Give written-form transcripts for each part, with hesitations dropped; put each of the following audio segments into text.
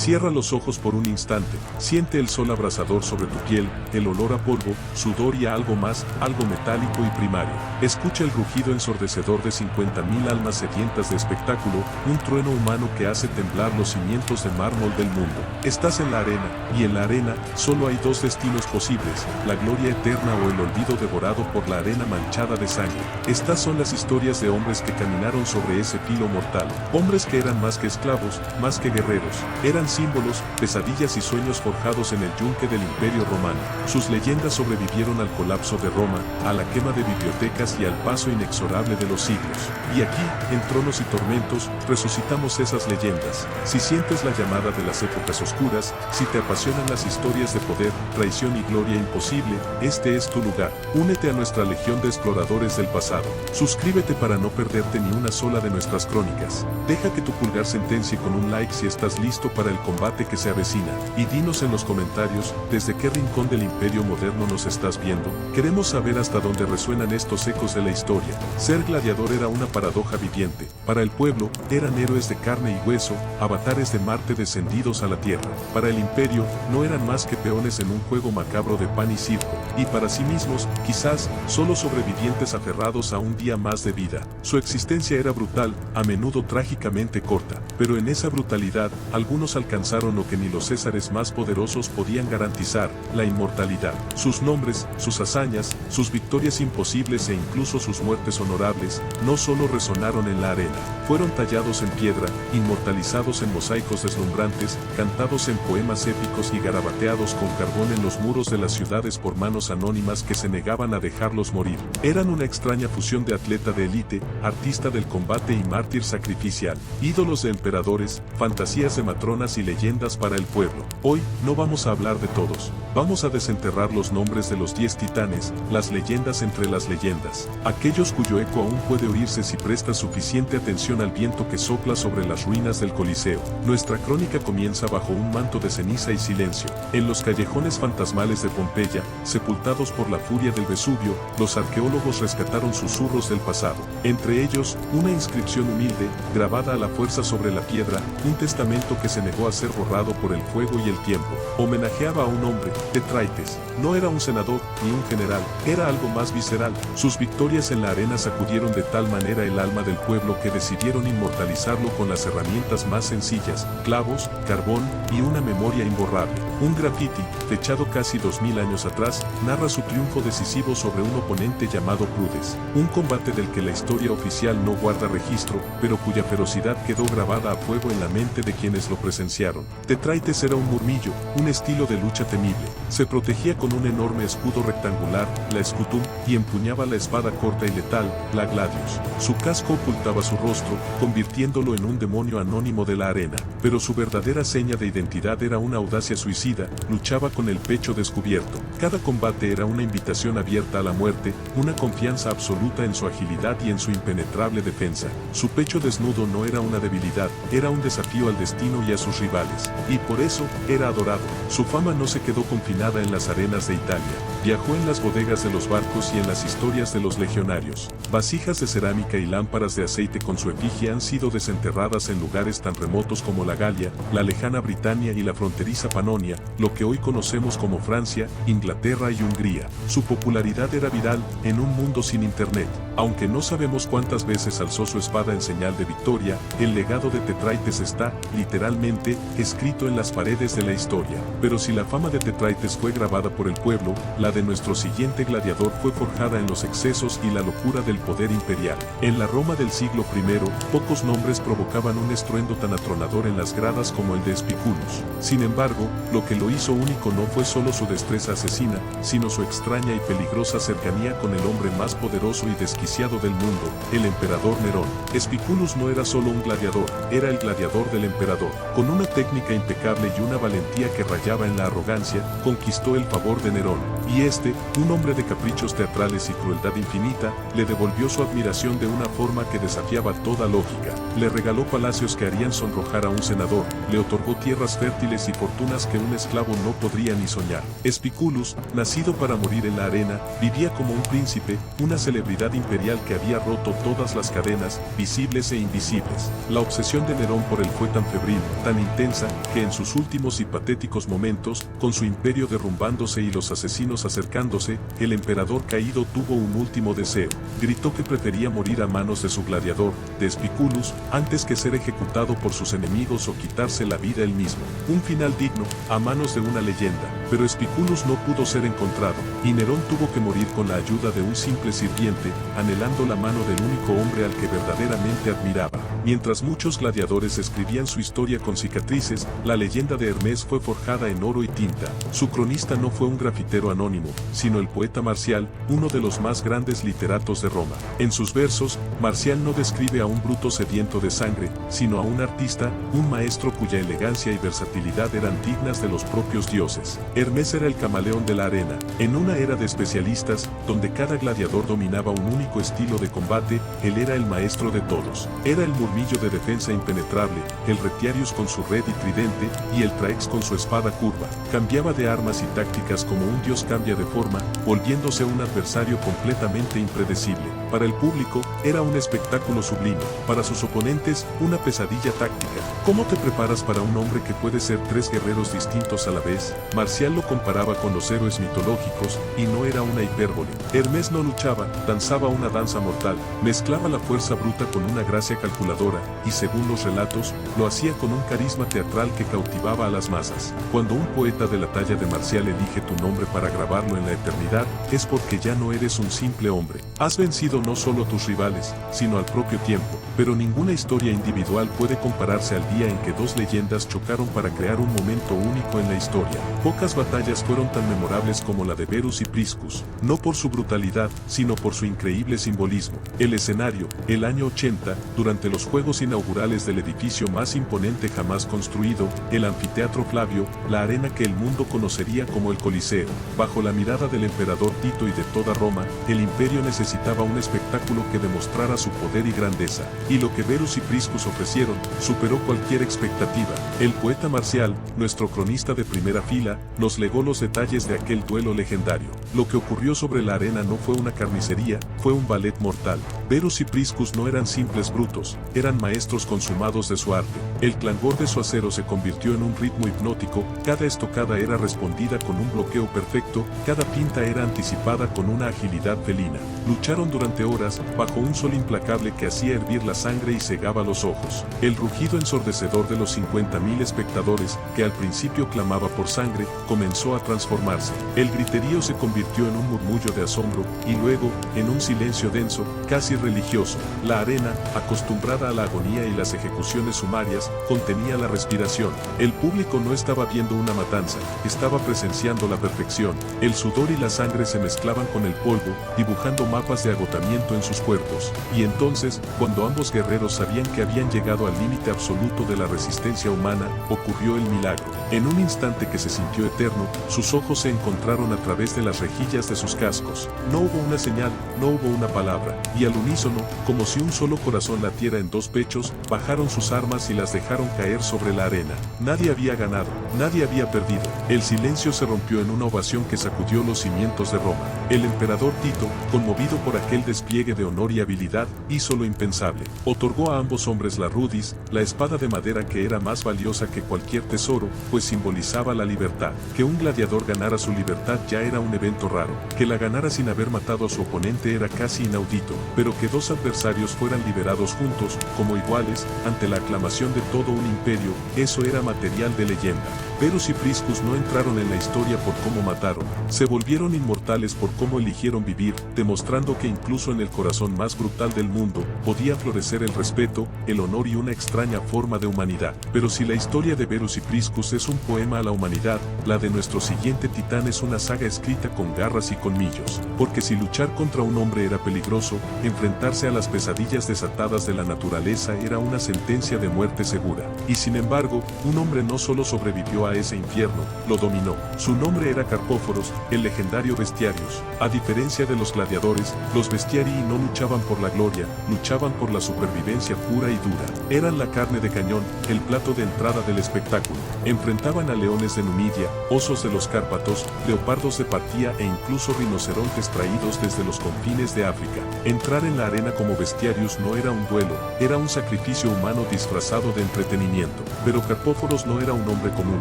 Cierra los ojos por un instante, siente el sol abrasador sobre tu piel, el olor a polvo, sudor y a algo más, algo metálico y primario. Escucha el rugido ensordecedor de 50.000 almas sedientas de espectáculo, un trueno humano que hace temblar los cimientos de mármol del mundo. Estás en la arena, y en la arena, solo hay dos destinos posibles, la gloria eterna o el olvido devorado por la arena manchada de sangre. Estas son las historias de hombres que caminaron sobre ese filo mortal, hombres que eran más que esclavos, más que guerreros, eran símbolos, pesadillas y sueños forjados en el yunque del Imperio Romano. Sus leyendas sobrevivieron al colapso de Roma, a la quema de bibliotecas y al paso inexorable de los siglos. Y aquí, en Tronos y Tormentos, resucitamos esas leyendas. Si sientes la llamada de las épocas oscuras, si te apasionan las historias de poder, traición y gloria imposible, este es tu lugar. Únete a nuestra legión de exploradores del pasado. Suscríbete para no perderte ni una sola de nuestras crónicas. Deja que tu pulgar sentencie con un like si estás listo para el combate que se avecina. Y dinos en los comentarios, ¿desde qué rincón del Imperio moderno nos estás viendo? Queremos saber hasta dónde resuenan estos ecos de la historia. Ser gladiador era una paradoja viviente. Para el pueblo, eran héroes de carne y hueso, avatares de Marte descendidos a la Tierra. Para el Imperio, no eran más que peones en un juego macabro de pan y circo. Y para sí mismos, quizás, solo sobrevivientes aferrados a un día más de vida. Su existencia era brutal, a menudo trágicamente corta. Pero en esa brutalidad, algunos alcanzaron lo que ni los césares más poderosos podían garantizar, la inmortalidad. Sus nombres, sus hazañas, sus victorias imposibles e incluso sus muertes honorables, no solo resonaron en la arena, fueron tallados en piedra, inmortalizados en mosaicos deslumbrantes, cantados en poemas épicos y garabateados con carbón en los muros de las ciudades por manos anónimas que se negaban a dejarlos morir. Eran una extraña fusión de atleta de élite, artista del combate y mártir sacrificial, ídolos de emperadores, fantasías de matronas y leyendas para el pueblo. Hoy, no vamos a hablar de todos, vamos a desenterrar los nombres de los 10 titanes, las leyendas entre las leyendas, aquellos cuyo eco aún puede oírse si prestas suficiente atención al viento que sopla sobre las ruinas del Coliseo. Nuestra crónica comienza bajo un manto de ceniza y silencio. En los callejones fantasmales de Pompeya, sepultados por la furia del Vesubio, los arqueólogos rescataron susurros del pasado. Entre ellos, una inscripción humilde, grabada a la fuerza sobre la piedra, un testamento que se negó a ser borrado por el fuego y el tiempo. Homenajeaba a un hombre, Tetraites. No era un senador, ni un general, era algo más visceral. Sus victorias en la arena sacudieron de tal manera el alma del pueblo que decidieron inmortalizarlo con las herramientas más sencillas, clavos, carbón y una memoria imborrable. Un graffiti, fechado casi 2000 años atrás, narra su triunfo decisivo sobre un oponente llamado Prudes. Un combate del que la historia oficial no guarda registro, pero cuya ferocidad quedó grabada a fuego en la mente de quienes lo presenciaron. Tetraites era un murmillo, un estilo de lucha temible. Se protegía con un enorme escudo rectangular, la scutum, y empuñaba la espada corta y letal, la gladius. Su casco ocultaba su rostro, convirtiéndolo en un demonio anónimo de la arena. Pero su verdadera seña de identidad era una audacia suicida, luchaba con el pecho descubierto. Cada combate era una invitación abierta a la muerte, una confianza absoluta en su agilidad y en su impenetrable defensa. Su pecho desnudo no era una debilidad, era un desafío al destino y a sus rivales. Y por eso, era adorado. Su fama no se quedó confinada en las arenas de Italia. Viajó en las bodegas de los barcos y en las historias de los legionarios. Vasijas de cerámica y lámparas de aceite con su efigie han sido desenterradas en lugares tan remotos como la Galia, la lejana Britania y la fronteriza Panonia, lo que hoy conocemos como Francia, Inglaterra y Hungría. Su popularidad era viral en un mundo sin internet. Aunque no sabemos cuántas veces alzó su espada en señal de victoria, el legado de Tetraites está, literalmente, escrito en las paredes de la historia. Pero si la fama de Tetraites fue grabada por el pueblo, la de nuestro siguiente gladiador fue forjada en los excesos y la locura del poder imperial. En la Roma del siglo I, pocos nombres provocaban un estruendo tan atronador en las gradas como el de Espiculus. Sin embargo, lo que lo hizo único no fue solo su destreza asesina, sino su extraña y peligrosa cercanía con el hombre más poderoso y desquiciado del mundo, el emperador Nerón. Espiculus no era solo un gladiador, era el gladiador del emperador. Con una técnica impecable y una valentía que rayaba en la arrogancia, conquistó el favor de Nerón. Y este, un hombre de caprichos teatrales y crueldad infinita, le devolvió su admiración de una forma que desafiaba toda lógica. Le regaló palacios que harían sonrojar a un senador, le otorgó tierras fértiles y fortunas que un esclavo no podría ni soñar. Espiculus, nacido para morir en la arena, vivía como un príncipe, una celebridad imperial que había roto todas las cadenas, visibles e invisibles. La obsesión de Nerón por él fue tan febril, tan intensa, que en sus últimos y patéticos momentos, con su imperio derrumbándose y los asesinos acercándose, el emperador caído tuvo un último deseo. Gritó que prefería morir a manos de su gladiador, de Spiculus, antes que ser ejecutado por sus enemigos o quitarse la vida él mismo. Un final digno, a manos de una leyenda. Pero Spiculus no pudo ser encontrado, y Nerón tuvo que morir con la ayuda de un simple sirviente, anhelando la mano del único hombre al que verdaderamente admiraba. Mientras muchos gladiadores escribían su historia con cicatrices, la leyenda de Hermes fue forjada en oro y tinta. Su cronista no fue un grafitero anónimo, sino el poeta Marcial, uno de los más grandes literatos de Roma. En sus versos, Marcial no describe a un bruto sediento de sangre, sino a un artista, un maestro cuya elegancia y versatilidad eran dignas de los propios dioses. Hermes era el camaleón de la arena. En una era de especialistas, donde cada gladiador dominaba un único estilo de combate, él era el maestro de todos. Era el murmillo de defensa impenetrable, el retiarius con su red y tridente, y el traex con su espada curva. Cambiaba de armas y tácticas como un dios cambia de forma, volviéndose un adversario completamente impredecible. Para el público, era un espectáculo sublime. Para sus oponentes, una pesadilla táctica. ¿Cómo te preparas para un hombre que puede ser tres guerreros distintos a la vez? Marcial lo comparaba con los héroes mitológicos, y no era una hipérbole. Hermes no luchaba, danzaba una danza mortal, mezclaba la fuerza bruta con una gracia calculadora, y según los relatos, lo hacía con un carisma teatral que cautivaba a las masas. Cuando un poeta de la talla de Marcial elige tu nombre para grabarlo en la eternidad, es porque ya no eres un simple hombre. Has vencido no solo a tus rivales, sino al propio tiempo, pero ninguna historia individual puede compararse al día en que dos leyendas chocaron para crear un momento único en la historia. Pocas batallas fueron tan memorables como la de Verus y Priscus, no por su brutalidad, sino por su increíble simbolismo. El escenario, el año 80, durante los juegos inaugurales del edificio más imponente jamás construido, el anfiteatro Flavio, la arena que el mundo conocería como el Coliseo. Bajo la mirada del emperador Tito y de toda Roma, el imperio necesitaba un espectáculo que demostrara su poder y grandeza, y lo que Verus y Priscus ofrecieron, superó cualquier expectativa. El poeta Marcial, nuestro cronista de primera fila, nos legó los detalles de aquel duelo legendario. Lo que ocurrió sobre la arena no fue una carnicería, fue un ballet mortal. Verus y Priscus no eran simples brutos, eran maestros consumados de su arte. El clangor de su acero se convirtió en un ritmo hipnótico, cada estocada era respondida con un bloqueo perfecto, cada pinta era anticipada con una agilidad felina. Lucharon durante horas, bajo un sol implacable que hacía hervir la sangre y cegaba los ojos. El rugido ensordecedor de los 50.000 espectadores, que al principio clamaba por sangre, comenzó a transformarse. El griterío se convirtió en un murmullo de asombro, y luego, en un silencio denso, casi religioso. La arena, acostumbrada a la agonía y las ejecuciones sumarias, contenía la respiración. El público no estaba viendo una matanza, estaba presenciando la perfección. El sudor y la sangre se mezclaban con el polvo, dibujando mapas de agotamiento en sus cuerpos. Y entonces, cuando ambos guerreros sabían que habían llegado al límite absoluto de la resistencia humana, ocurrió el milagro. En un instante que se sintió eterno, sus ojos se encontraron a través de las rejillas de sus cascos. No hubo una señal, no hubo una palabra, y al unísono, como si un solo corazón latiera en dos pechos, bajaron sus armas y las dejaron caer sobre la arena. Nadie había ganado, nadie había perdido. El silencio se rompió en una ovación que sacudió los cimientos de Roma. El emperador Tito, conmovido por aquel despliegue de honor y habilidad, hizo lo impensable. Otorgó a ambos hombres la rudis, la espada de madera que era más valiosa que cualquier tesoro, pues simbolizaba la libertad. Que un gladiador ganara su libertad ya era un evento raro. Que la ganara sin haber matado a su oponente era casi inaudito. Pero que dos adversarios fueran liberados juntos, como iguales, ante la aclamación de todo un imperio, eso era material de leyenda. Verus y Priscus no entraron en la historia por cómo mataron, se volvieron inmortales por cómo eligieron vivir, demostrando que incluso en el corazón más brutal del mundo, podía florecer el respeto, el honor y una extraña forma de humanidad. Pero si la historia de Verus y Priscus es un poema a la humanidad, la de nuestro siguiente titán es una saga escrita con garras y colmillos. Porque si luchar contra un hombre era peligroso, enfrentarse a las pesadillas desatadas de la naturaleza era una sentencia de muerte segura. Y sin embargo, un hombre no solo sobrevivió a a ese infierno, lo dominó. Su nombre era Carpóforos, el legendario Bestiarius. A diferencia de los gladiadores, los Bestiarii no luchaban por la gloria, luchaban por la supervivencia pura y dura. Eran la carne de cañón, el plato de entrada del espectáculo. Enfrentaban a leones de Numidia, osos de los Cárpatos, leopardos de Partia e incluso rinocerontes traídos desde los confines de África. Entrar en la arena como Bestiarius no era un duelo, era un sacrificio humano disfrazado de entretenimiento. Pero Carpóforos no era un hombre común,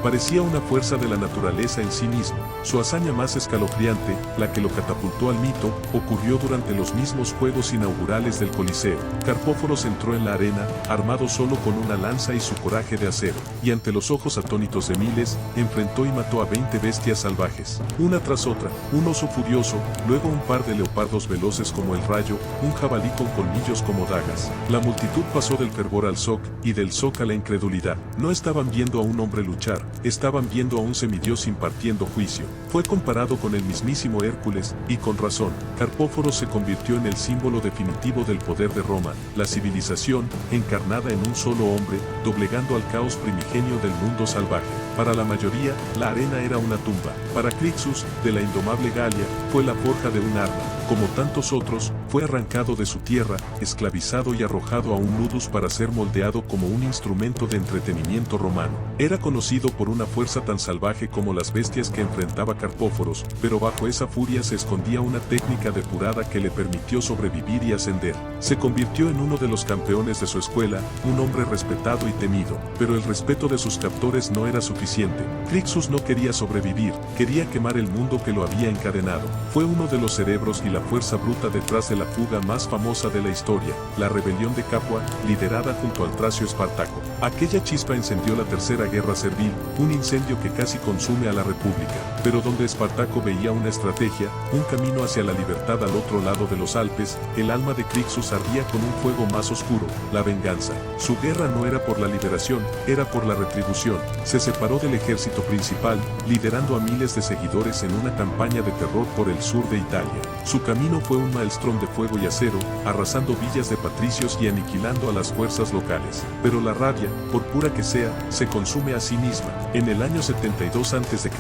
parecía una fuerza de la naturaleza en sí mismo. Su hazaña más escalofriante, la que lo catapultó al mito, ocurrió durante los mismos juegos inaugurales del Coliseo. Carpóforos entró en la arena, armado solo con una lanza y su coraje de acero, y ante los ojos atónitos de miles, enfrentó y mató a 20 bestias salvajes, una tras otra, un oso furioso, luego un par de leopardos veloces como el rayo, un jabalí con colmillos como dagas. La multitud pasó del fervor al shock, y del shock a la incredulidad. No estaban viendo a un hombre luchar, estaban viendo a un semidios impartiendo juicio. Fue comparado con el mismísimo Hércules, y con razón. Carpóforos se convirtió en el símbolo definitivo del poder de Roma, la civilización, encarnada en un solo hombre, doblegando al caos primigenio del mundo salvaje. Para la mayoría, la arena era una tumba. Para Crixus, de la indomable Galia, fue la forja de un arma. Como tantos otros, fue arrancado de su tierra, esclavizado y arrojado a un ludus para ser moldeado como un instrumento de entretenimiento romano. Era conocido por una fuerza tan salvaje como las bestias que enfrentaba Carpóforos, pero bajo esa furia se escondía una técnica depurada que le permitió sobrevivir y ascender. Se convirtió en uno de los campeones de su escuela, un hombre respetado y temido, pero el respeto de sus captores no era suficiente. Crixus no quería sobrevivir, quería quemar el mundo que lo había encadenado. Fue uno de los cerebros y la fuerza bruta detrás de la fuga más famosa de la historia, la rebelión de Capua, liderada junto al tracio Espartaco. Aquella chispa encendió la tercera guerra servil, un incendio que casi consume a la república, pero donde Espartaco veía una estrategia, un camino hacia la libertad al otro lado de los Alpes, el alma de Crixus ardía con un fuego más oscuro, la venganza. Su guerra no era por la liberación, era por la retribución. Se separó del ejército principal, liderando a miles de seguidores en una campaña de terror por el sur de Italia. Su camino fue un maelstrón de fuego y acero, arrasando villas de patricios y aniquilando a las fuerzas locales. Pero la rabia, por pura que sea, se consume a sí misma. En el año 72 a.C.,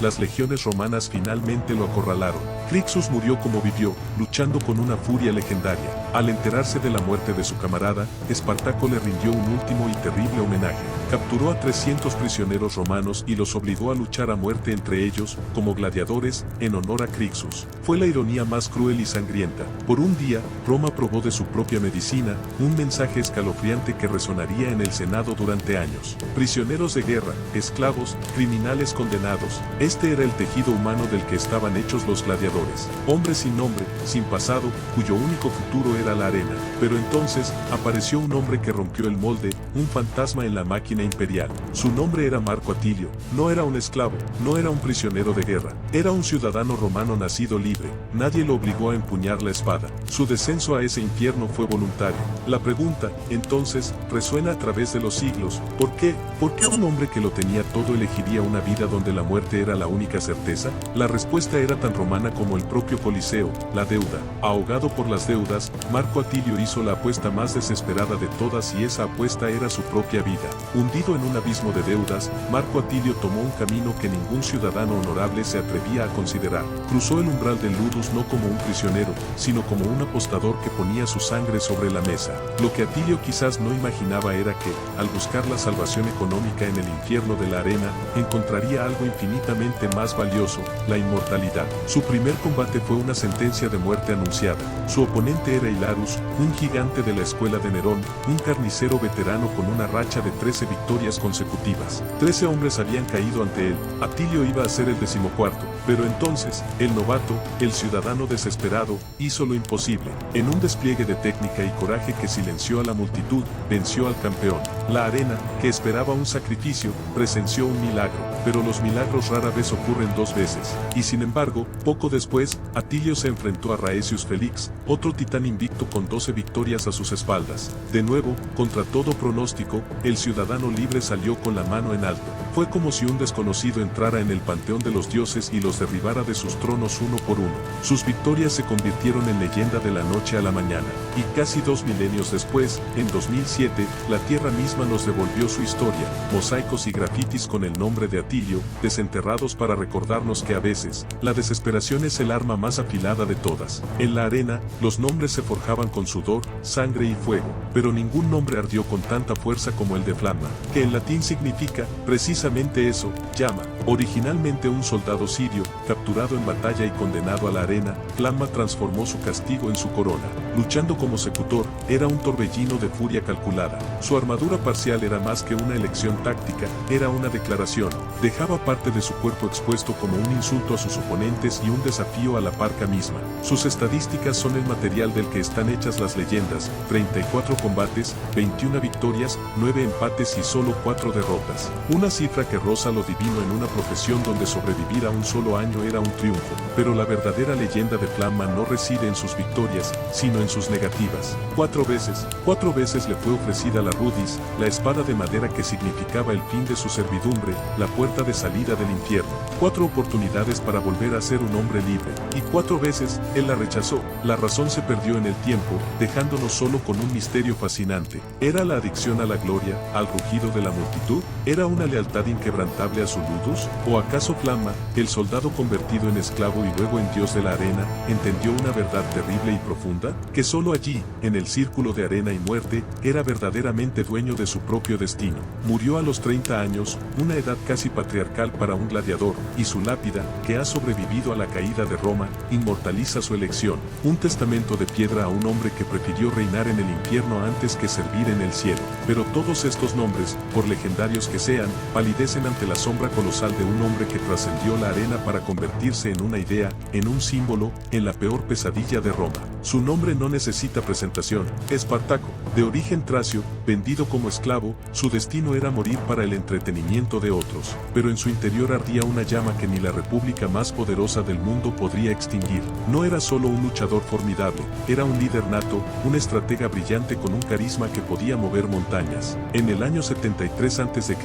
las legiones romanas finalmente lo acorralaron. Crixus murió como vivió, luchando con una furia legendaria. Al enterarse de la muerte de su camarada, Espartaco le rindió un último y terrible homenaje. Capturó a 300 prisioneros romanos y los obligó a luchar a muerte entre ellos, como gladiadores, en honor a Crixus. Fue la ironía más cruel y sangrienta. Por un día, Roma probó de su propia medicina, un mensaje escalofriante que resonaría en el Senado durante años. Prisioneros de guerra, esclavos, criminales condenados. Este era el tejido humano del que estaban hechos los gladiadores. Hombres sin nombre, sin pasado, cuyo único futuro era la arena. Pero entonces, apareció un hombre que rompió el molde, un fantasma en la máquina imperial. Su nombre era Marco Atilio. No era un esclavo, no era un prisionero de guerra. Era un ciudadano romano nacido libre. Nadie lo obligó a empuñar la espada. Su descenso a ese infierno fue voluntario. La pregunta, entonces, resuena a través de los siglos. ¿Por qué? ¿Por qué un hombre que lo tenía todo elegiría una vida donde la muerte era la única certeza? La respuesta era tan romana como el propio Coliseo, la deuda. Ahogado por las deudas, Marco Atilio hizo la apuesta más desesperada de todas y esa apuesta era su propia vida. Hundido en un abismo de deudas, Marco Atilio tomó un camino que ningún ciudadano honorable se atrevía a considerar. Cruzó el umbral del ludus no como un prisionero, sino como un apostador que ponía su sangre sobre la mesa. Lo que Atilio quizás no imaginaba era que, al buscar la salvación económica en el infierno de la arena, encontraría algo infinitamente más valioso, la inmortalidad. Su primer combate fue una sentencia de muerte anunciada. Su oponente era Hilarus, un gigante de la escuela de Nerón, un carnicero veterano con una racha de 13 victorias consecutivas. 13 hombres habían caído ante él. Atilio iba a ser el 14º, pero entonces, el novato, el ciudadano desesperado, hizo lo imposible. En un despliegue de técnica y coraje que silenció a la multitud, venció al campeón. La arena, que esperaba un sacrificio, presenció un milagro, pero los milagros rara vez ocurren dos veces. Y sin embargo, poco después, Atilio se enfrentó a Raesius Felix, otro titán invicto con 12 victorias a sus espaldas. De nuevo, contra todo pronóstico, el ciudadano libre salió con la mano en alto. Fue como si un desconocido entrara en el panteón de los dioses y los derribara de sus tronos uno por uno. Sus victorias se convirtieron en leyenda de la noche a la mañana, y casi 2 milenios después, en 2007, la Tierra misma nos devolvió su historia, mosaicos y grafitis con el nombre de Atilio, desenterrados para recordarnos que a veces, la desesperación es el arma más afilada de todas. En la arena, los nombres se forjaban con sudor, sangre y fuego, pero ningún nombre ardió con tanta fuerza como el de Flamma, que en latín significa, precisamente eso, llama. Originalmente un soldado sirio, capturado en batalla y condenado a la arena, Flamma transformó su castigo en su corona. Luchando como secutor, era un torbellino de furia calculada. Su armadura parcial era más que una elección táctica, era una declaración. Dejaba parte de su cuerpo expuesto como un insulto a sus oponentes y un desafío a la parca misma. Sus estadísticas son el material del que están hechas las leyendas: 34 combates, 21 victorias, 9 empates y solo 4 derrotas. Una cifra que roza lo divino en una profesión donde sobrevivir a un solo año era un triunfo. Pero la verdadera leyenda de Flamma no reside en sus victorias, sino en sus negativas. 4 veces le fue ofrecida la Rudis, la espada de madera que significaba el fin de su servidumbre, la puerta de salida del infierno. 4 oportunidades para volver a ser un hombre libre, y 4 veces, él la rechazó. La razón se perdió en el tiempo, dejándonos solo con un misterio fascinante. ¿Era la adicción a la gloria, al rugido de la multitud? ¿Era una lealtad inquebrantable a su ludus? ¿O acaso Flamma, el soldado convertido en esclavo y luego en dios de la arena, entendió una verdad terrible y profunda? Que solo allí, en el círculo de arena y muerte, era verdaderamente dueño de su propio destino. Murió a los 30 años, una edad casi patriarcal para un gladiador, y su lápida, que ha sobrevivido a la caída de Roma, inmortaliza su elección, un testamento de piedra a un hombre que prefirió reinar en el infierno antes que servir en el cielo. Pero todos estos nombres, por legendarios que sean, palidecen ante la sombra colosal de un hombre que trascendió la arena para convertirse en una idea, en un símbolo, en la peor pesadilla de Roma. Su nombre no necesita presentación: Espartaco. De origen tracio, vendido como esclavo, su destino era morir para el entretenimiento de otros, pero en su interior ardía una llama que ni la república más poderosa del mundo podría extinguir. No era solo un luchador formidable, era un líder nato, un estratega brillante con un carisma que podía mover montañas. En el año 73 a.C.,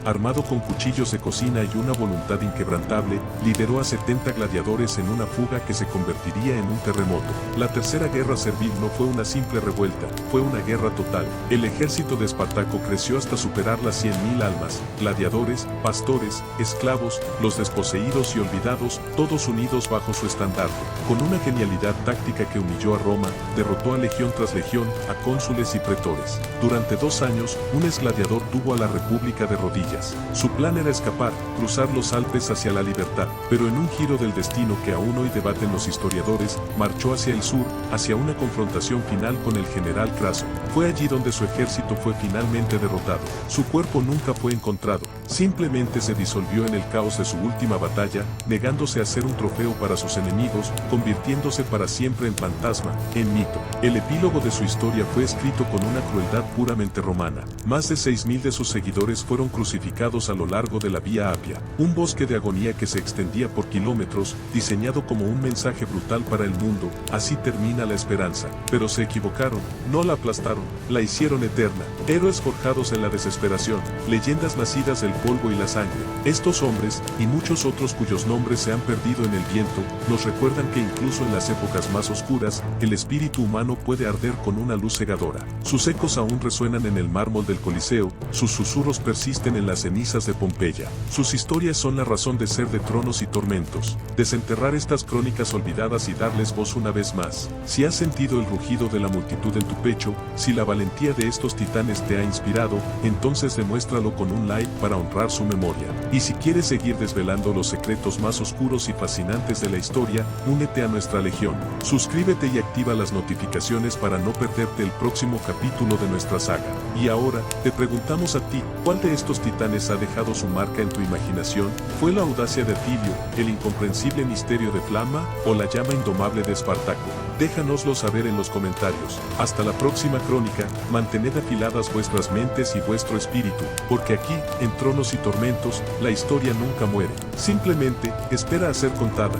armado con cuchillos de cocina y una voluntad inquebrantable, lideró a 70 gladiadores en una fuga que se convertiría en un terremoto. La Tercera Guerra Servil no fue una simple revuelta, fue una guerra total. El ejército de Espartaco creció hasta superar las 100.000 almas, gladiadores, pastores, esclavos, los desposeídos y olvidados, todos unidos bajo su estandarte. Con una genialidad táctica que humilló a Roma, derrotó a legión tras legión, a cónsules y pretores. Durante 2 años, un exgladiador tuvo a la república de rodillas. Su plan era escapar, cruzar los Alpes hacia la libertad, pero en un giro del destino que aún hoy debaten los historiadores, marchó hacia el sur, hacia una confrontación final con el general Craso. Fue allí donde su ejército fue finalmente derrotado. Su cuerpo nunca fue encontrado, simplemente se disolvió en el caos de su última batalla, negándose a ser un trofeo para sus enemigos, convirtiéndose para siempre en fantasma, en mito. El epílogo de su historia fue escrito con una crueldad puramente romana. Más de 6.000 de sus seguidores fueron crucificados a lo largo de la Vía Apia, un bosque de agonía que se extendía por kilómetros, diseñado como un mensaje brutal para el mundo. Así termina la esperanza. Pero se equivocaron, no la aplastaron, la hicieron eterna. Héroes forjados en la desesperación, leyendas nacidas del polvo y la sangre. Estos hombres, y muchos otros cuyos nombres se han perdido en el viento, nos recuerdan que incluso en las épocas más oscuras, el espíritu humano puede arder con una luz cegadora. Sus ecos aún resuenan en el mármol del Coliseo, sus susurros persisten en las cenizas de Pompeya. Sus historias son la razón de ser de tronos y tormentos. Desenterrar estas crónicas olvidadas y darles voz una vez más. Si has sentido el rugido de la multitud en tu pecho, si la valentía de estos titanes te ha inspirado, entonces demuéstralo con un like para honrar su memoria. Y si quieres seguir desvelando los secretos más oscuros y fascinantes de la historia, únete a nuestra legión. Suscríbete y activa las notificaciones para no perderte el próximo capítulo de nuestra saga. Y ahora, te preguntamos a ti, ¿cuál de estos titanes ha dejado su marca en tu imaginación? ¿Fue la audacia de Atilio, el incomprensible misterio de Flamma, o la llama indomable de Espartaco? Déjanoslo saber en los comentarios. Hasta la próxima crónica, mantened afiladas vuestras mentes y vuestro espíritu, porque aquí, en Tronos y Tormentos, la historia nunca muere. Simplemente, espera a ser contada.